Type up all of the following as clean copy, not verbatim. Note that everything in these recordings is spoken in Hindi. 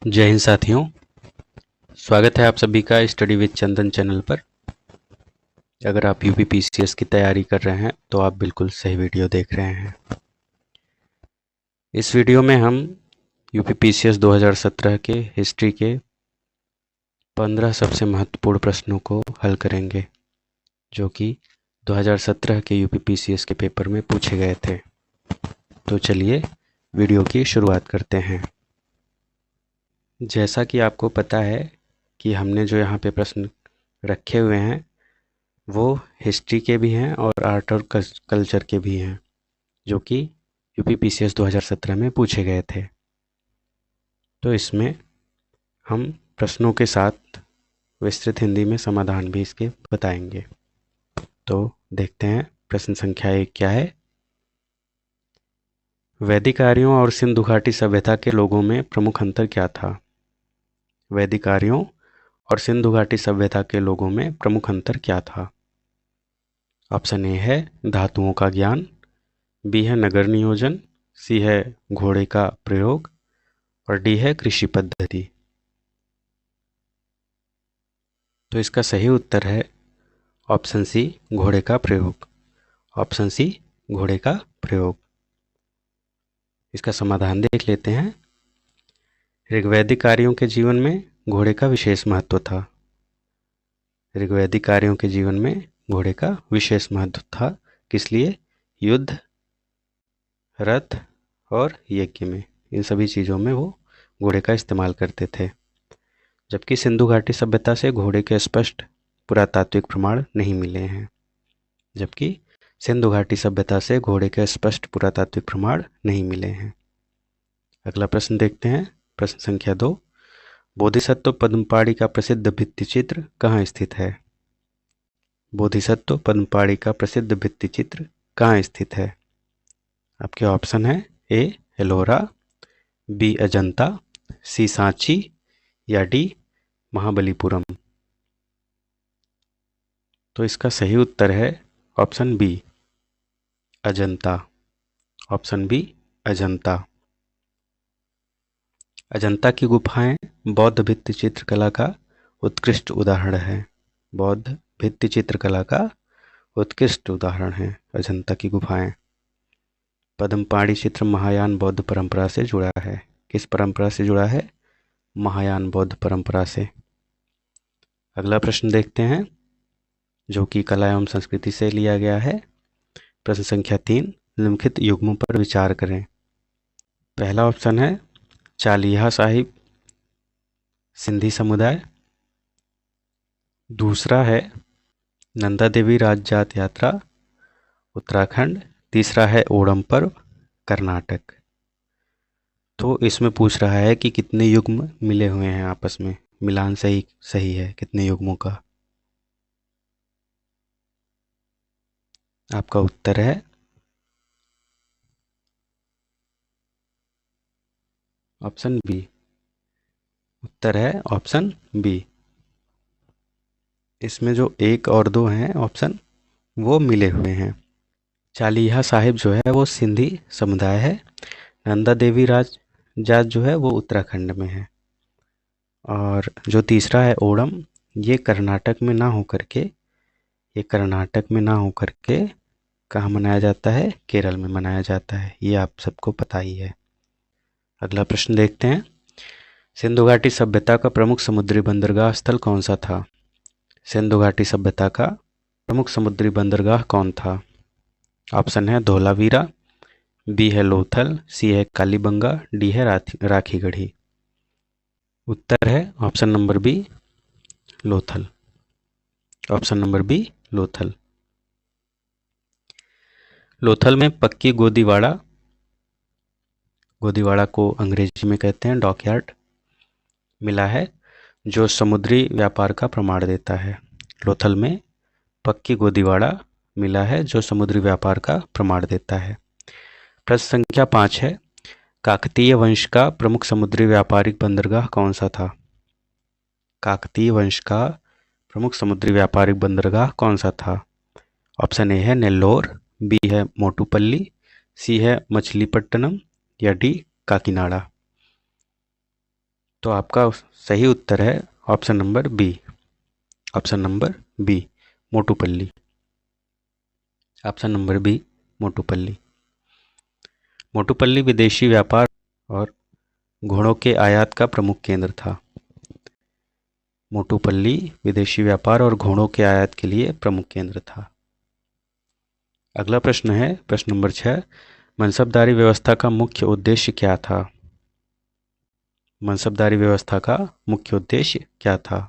जय हिंद साथियों, स्वागत है आप सभी का स्टडी विद चंदन चैनल पर। अगर आप यूपी पीसीएस की तैयारी कर रहे हैं तो आप बिल्कुल सही वीडियो देख रहे हैं। इस वीडियो में हम यूपी पीसीएस 2017 के हिस्ट्री के 15 सबसे महत्वपूर्ण प्रश्नों को हल करेंगे, जो कि 2017 के यूपी पीसीएस के पेपर में पूछे गए थे। तो चलिए वीडियो की शुरुआत करते हैं। जैसा कि आपको पता है कि हमने जो यहाँ पे प्रश्न रखे हुए हैं वो हिस्ट्री के भी हैं और आर्ट और कल्चर के भी हैं, जो कि यूपी पीसीएस 2017 में पूछे गए थे। तो इसमें हम प्रश्नों के साथ विस्तृत हिंदी में समाधान भी इसके बताएंगे। तो देखते हैं प्रश्न संख्या 1 क्या है। वैदिक आर्यों और सिंधु घाटी सभ्यता के लोगों में प्रमुख अंतर क्या था? वैदिक आर्यों और सिंधु घाटी सभ्यता के लोगों में प्रमुख अंतर क्या था? ऑप्शन ए है धातुओं का ज्ञान, बी है नगर नियोजन, सी है घोड़े का प्रयोग और डी है कृषि पद्धति। तो इसका सही उत्तर है ऑप्शन सी घोड़े का प्रयोग। ऑप्शन सी घोड़े का प्रयोग। इसका समाधान देख लेते हैं। ऋग्वैदिक आर्यों के जीवन में घोड़े का विशेष महत्व था। ऋग्वैदिक आर्यों के जीवन में घोड़े का विशेष महत्व था। किस लिए? युद्ध, रथ और यज्ञ में, इन सभी चीज़ों में वो घोड़े का इस्तेमाल करते थे। जबकि सिंधु घाटी सभ्यता से घोड़े के स्पष्ट पुरातात्विक प्रमाण नहीं मिले हैं। जबकि सिंधु घाटी सभ्यता से घोड़े के स्पष्ट पुरातात्विक प्रमाण नहीं मिले हैं। अगला प्रश्न देखते हैं। प्रश्न संख्या 2। बोधिसत्व पद्मपाणि का प्रसिद्ध भित्ति चित्र कहाँ स्थित है? बोधिसत्व पद्मपाणि का प्रसिद्ध भित्ति चित्र कहाँ स्थित है? आपके ऑप्शन है A Ellora, B Ajanta, C Sanchi या डी महाबलीपुरम। तो इसका सही उत्तर है option B Ajanta. Option B Ajanta. Ajanta की गुफाएं बौद्ध भित्ति चित्रकला का उत्कृष्ट उदाहरण है। बौद्ध भित्ति चित्रकला का उत्कृष्ट उदाहरण है अजंता की गुफाएं। पद्मपाणि चित्र महायान बौद्ध परंपरा से जुड़ा है। किस परंपरा से जुड़ा है? महायान बौद्ध परंपरा से। अगला प्रश्न देखते हैं, जो कि कला एवं संस्कृति से लिया गया है। प्रश्न संख्या 3। निम्नलिखित युग्मों पर विचार करें। पहला ऑप्शन है चालिहा साहिब सिंधी समुदाय, दूसरा है नंदा देवी राजजात यात्रा उत्तराखंड, तीसरा है ओणम पर्व कर्नाटक। तो इसमें पूछ रहा है कि कितने युग्म मिले हुए हैं आपस में, मिलान सही है कितने युग्मों का। आपका उत्तर है ऑप्शन बी। उत्तर है ऑप्शन बी। इसमें जो 1 और 2 हैं ऑप्शन, वो मिले हुए हैं। चालिहा साहिब जो है वो सिंधी समुदाय है। नंदा देवी राज जात जो है वो उत्तराखंड में है। और जो तीसरा है ओणम, ये कर्नाटक में ना होकर के कहाँ मनाया जाता है? केरल में मनाया जाता है। ये आप सबको पता ही है। अगला प्रश्न देखते हैं। सिंधु घाटी सभ्यता का प्रमुख समुद्री बंदरगाह स्थल कौन सा था? सिंधु घाटी सभ्यता का प्रमुख समुद्री बंदरगाह कौन था? ऑप्शन है धोलावीरा, बी है लोथल, सी है कालीबंगा, डी है राखीगढ़ी। उत्तर है option number B Lothal. Option number B Lothal. Lothal में पक्की गोदीवाड़ा को अंग्रेजी में कहते हैं डॉकयार्ड मिला है, जो समुद्री व्यापार का प्रमाण देता है। लोथल में पक्की गोदीवाड़ा मिला है जो समुद्री व्यापार का प्रमाण देता है। प्रश्न संख्या 5 है। काकतीय वंश का प्रमुख समुद्री व्यापारिक बंदरगाह कौन सा था? काकतीय वंश का प्रमुख समुद्री व्यापारिक बंदरगाह कौन सा था? ऑप्शन ए है नेल्लोर, बी है मोटुपल्ली, सी है मछलीपट्टनम या डी काकीनाडा। तो आपका सही उत्तर है option number B. Option number B, Motupalli. Option number B, Motupalli. Motupalli विदेशी व्यापार और घोड़ों के आयात का प्रमुख केंद्र था। मोटुपल्ली विदेशी व्यापार और घोड़ों के आयात के लिए प्रमुख केंद्र था। अगला प्रश्न है प्रश्न नंबर 6, मनसबदारी व्यवस्था का मुख्य उद्देश्य क्या था? मनसबदारी व्यवस्था का मुख्य उद्देश्य क्या था?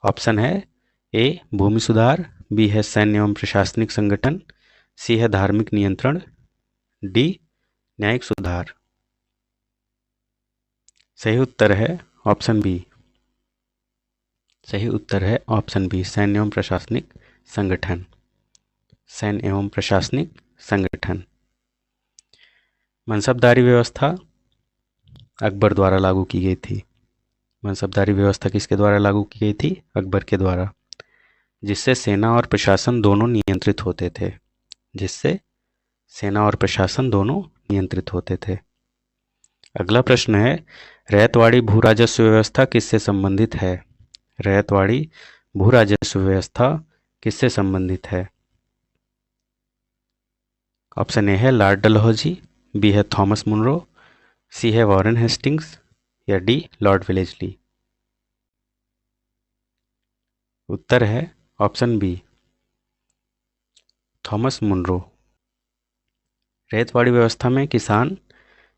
ऑप्शन है ए भूमि सुधार, बी है सैन्य एवं प्रशासनिक संगठन, सी है धार्मिक नियंत्रण, डी न्यायिक सुधार। सही उत्तर है ऑप्शन बी। सही उत्तर है ऑप्शन बी, सैन्य एवं प्रशासनिक संगठन। सैन्य एवं प्रशासनिक संगठन। मनसबदारी व्यवस्था अकबर द्वारा लागू की गई थी। मनसबदारी व्यवस्था किसके द्वारा लागू की गई थी? अकबर के द्वारा, जिससे सेना और प्रशासन दोनों नियंत्रित होते थे। जिससे सेना और प्रशासन दोनों नियंत्रित होते थे। अगला प्रश्न है, रैयतवाड़ी भू राजस्व व्यवस्था किससे संबंधित है? रैयतवाड़ी भू राजस्व व्यवस्था किससे संबंधित है? ऑप्शन ए है लॉर्ड डलहौजी, बी है थॉमस मुनरो, सी है वॉरेन हेस्टिंग्स, या डी लॉर्ड वेलेस्ली। उत्तर है option B, Thomas Munro. Ryotwari व्यवस्था में किसान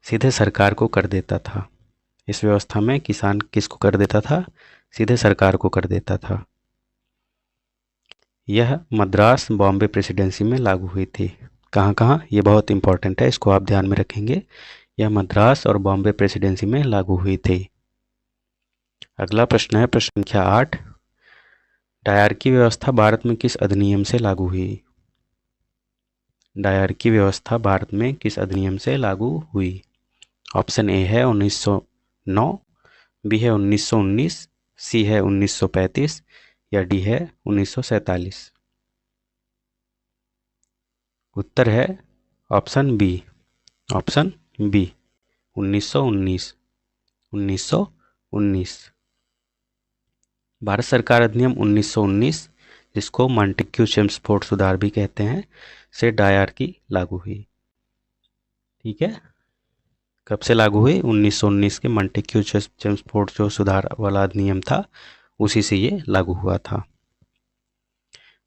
सीधे सरकार को कर देता था। इस व्यवस्था में किसान किसको कर देता था? सीधे सरकार को कर देता था। यह मद्रास बॉम्बे प्रेसिडेंसी में लागू हुई थी। कहाँ कहाँ? ये बहुत इंपॉर्टेंट है, इसको आप ध्यान में रखेंगे। यह मद्रास और बॉम्बे प्रेसिडेंसी में लागू हुई थी। अगला प्रश्न है प्रश्न संख्या 8, डायर की व्यवस्था भारत में किस अधिनियम से लागू हुई? डायर की व्यवस्था भारत में किस अधिनियम से लागू हुई? ऑप्शन ए है 1909, बी है 1919, सी है 1935, या डी है 1947। उत्तर है ऑप्शन बी। Option B, 1919। 1919। भारत सरकार अधिनियम 1919, जिसको मॉन्टेग्यू चेम्सफोर्ड सुधार भी कहते हैं, से डायर की लागू हुई। ठीक है, कब से लागू हुई? 1919 के मॉन्टेग्यू चेम्सफोर्ड जो सुधार वाला अधिनियम था, उसी से ये लागू हुआ था।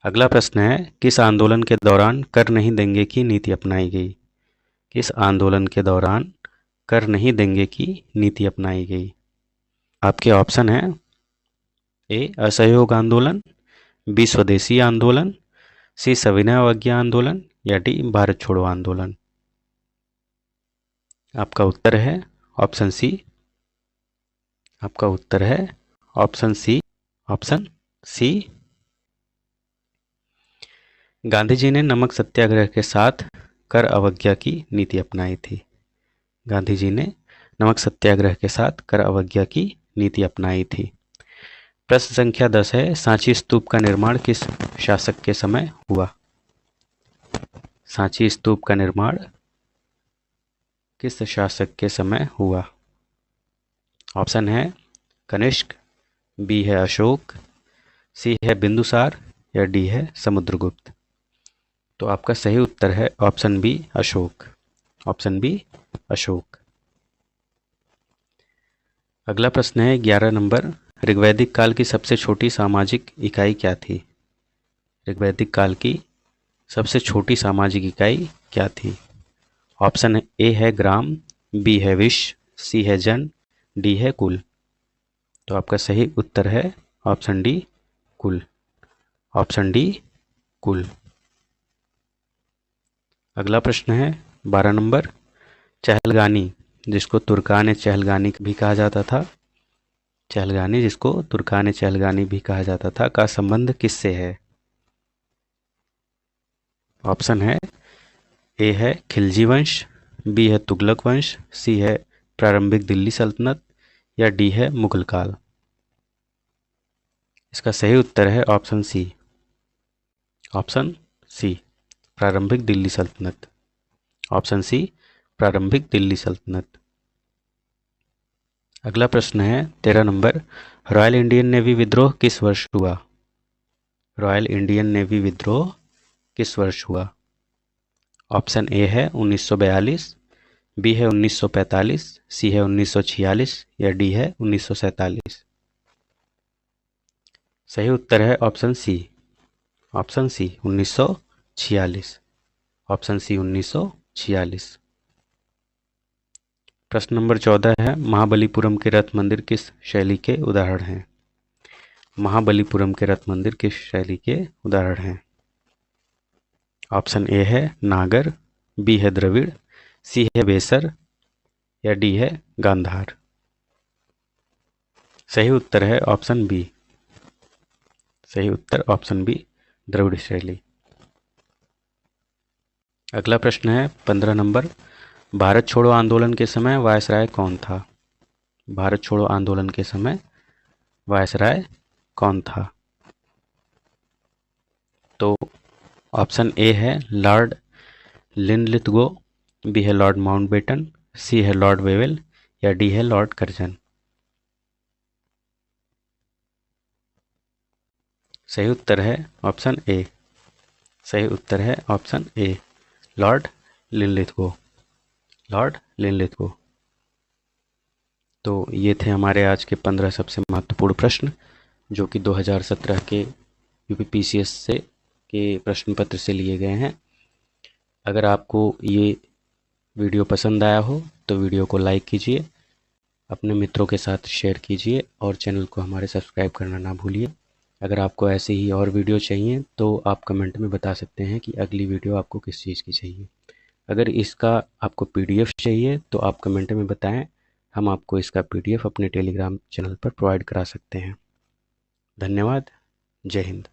अगला प्रश्न है, किस आंदोलन के दौरान कर नहीं देंगे की नीति अपनाई गई? किस आंदोलन के दौरान कर नहीं देंगे की नीति अपनाई गई? आपके ऑप्शन है ए असहयोग आंदोलन, बी स्वदेशी आंदोलन, सी सविनय अवज्ञा आंदोलन, या डी भारत छोड़ो आंदोलन। आपका उत्तर है ऑप्शन सी। आपका उत्तर है option C. Option C. Gandhi ji ने नमक सत्याग्रह के साथ कर अवज्ञा की नीति अपनाई थी। गांधी जी ने नमक सत्याग्रह के साथ कर अवज्ञा की नीति अपनाई थी। प्रश्न संख्या 10 है, सांची स्तूप का निर्माण किस शासक के समय हुआ? सांची स्तूप का निर्माण किस शासक के समय हुआ? ऑप्शन है कनिष्क, बी है अशोक, सी है बिंदुसार, या डी है समुद्रगुप्त। तो आपका सही उत्तर है option B Ashoka. Option B Ashoka. अगला प्रश्न है 11 नंबर, ऋग्वैदिक काल की सबसे छोटी सामाजिक इकाई क्या थी? ऋग्वैदिक काल की सबसे छोटी सामाजिक इकाई क्या थी? ऑप्शन ए है ग्राम, बी है विश्व, सी है जन, डी है कुल। तो आपका सही उत्तर है ऑप्शन डी कुल। ऑप्शन डी कुल। अगला प्रश्न है 12 नंबर, चहलगानी, जिसको तुर्कान चहलगानी भी कहा जाता था, चहलगानी जिसको तुर्कान चहलगानी भी कहा जाता था, का संबंध किससे है? ऑप्शन है ए है खिलजी वंश, बी है तुगलक वंश, सी है प्रारंभिक दिल्ली सल्तनत, या डी है मुगल काल। इसका सही उत्तर है ऑप्शन सी। ऑप्शन सी, प्रारंभिक दिल्ली सल्तनत। ऑप्शन सी, प्रारंभिक दिल्ली सल्तनत। अगला प्रश्न है 13 नंबर, रॉयल इंडियन नेवी विद्रोह किस वर्ष हुआ? रॉयल इंडियन नेवी विद्रोह किस वर्ष हुआ? ऑप्शन ए है 1942, बी है 1945, सी है 1946 या डी है 1947। सही उत्तर है option C. Option C 1946। Option C 1946। प्रश्न नंबर 14 है, महाबलीपुरम के रथ मंदिर किस शैली के उदाहरण हैं? महाबलीपुरम के रथ मंदिर किस शैली के उदाहरण हैं? ऑप्शन ए है नागर, बी है द्रविड़, सी है बेसर या डी है गांधार। सही उत्तर है ऑप्शन बी। सही उत्तर ऑप्शन बी, द्रविड़ शैली। अगला प्रश्न है 15 नंबर, भारत छोड़ो आंदोलन के समय वायसराय कौन था? भारत छोड़ो आंदोलन के समय वायसराय कौन था? तो ऑप्शन ए है लॉर्ड लिनलिथगो, बी है लॉर्ड माउंटबेटन, सी है लॉर्ड वेवेल या डी है लॉर्ड कर्जन। सही उत्तर है ऑप्शन ए। सही उत्तर है ऑप्शन ए, लॉर्ड लिनलिथगो। Lord Linlithgow. तो ये थे हमारे आज के 15 सबसे महत्वपूर्ण प्रश्न जो कि 2017 के यूपीपीसीएस से के प्रश्न पत्र से लिए गए हैं। अगर आपको ये वीडियो पसंद आया हो तो वीडियो को लाइक कीजिए, अपने मित्रों के साथ शेयर कीजिए और चैनल को हमारे सब्सक्राइब करना ना भूलिए। अगर आपको ऐसे ही और वीडियो चाहिए तो आप कमेंट में बता सकते हैं कि अगली वीडियो आपको किस चीज़ की चाहिए। अगर इसका आपको पीडीएफ चाहिए तो आप कमेंट में बताएं, हम आपको इसका पीडीएफ अपने टेलीग्राम चैनल पर प्रोवाइड करा सकते हैं। धन्यवाद। जय हिंद।